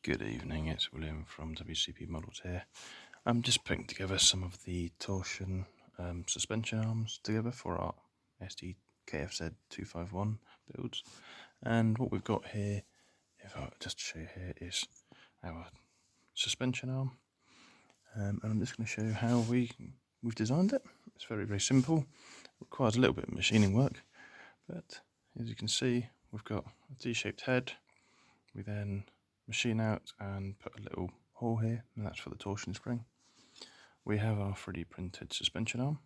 Good evening, it's William from WCP Models here. I'm just putting together some of the torsion suspension arms together for our SD.Kfz.251 builds. And what we've got here, if I just show you here, is our suspension arm. And I'm just going to show you how we've designed it. It's very, very simple. It requires a little bit of machining work, but as you can see, we've got a T-shaped head. We then machine out and put a little hole here, and that's for the torsion spring. We have our 3D printed suspension arm,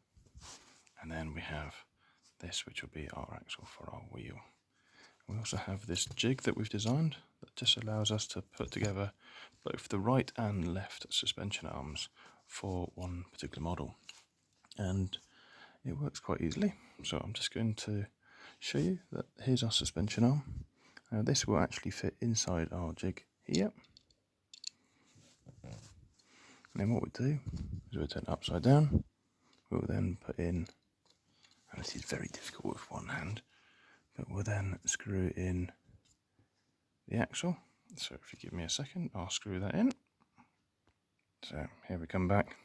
and then we have this, which will be our axle for our wheel. We also have this jig that we've designed that just allows us to put together both the right and left suspension arms for one particular model, and it works quite easily. So I'm just going to show you that here's our suspension arm. Now this will actually fit inside our jig here. And then what we do is we'll turn it upside down. We'll then put in, and this is very difficult with one hand, but we'll then screw in the axle. So if you give me a second, I'll screw that in. So here we come back.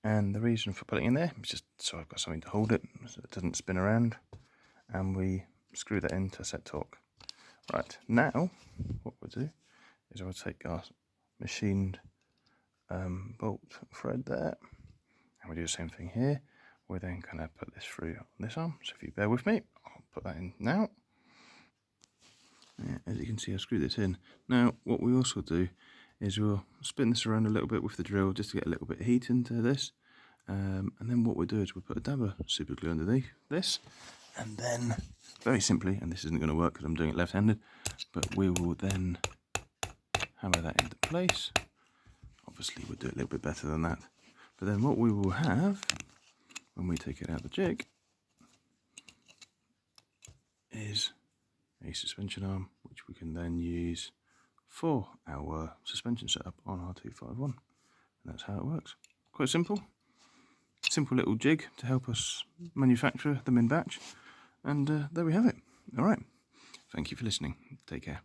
And the reason for putting it in there is just so I've got something to hold it so it doesn't spin around. And we screw that in to set torque. Right, now what we'll do is I'll take our machined bolt thread there, and we'll do the same thing here. We're then going to put this through on this arm, so if you bear with me, I'll put that in now. Yeah, as you can see, I've screwed this in. Now what we also do is we'll spin this around a little bit with the drill just to get a little bit of heat into this, and then what we'll do is we'll put a dab of super glue underneath this, and then very simply, and this isn't going to work because I'm doing it left-handed, but we will then hammer that into place. Obviously we'll do it a little bit better than that, but then what we will have when we take it out of the jig is a suspension arm which we can then use for our suspension setup on our 251, and that's how it works. Quite simple little jig to help us manufacture them in batch, and there we have it. Alright, thank you for listening, take care.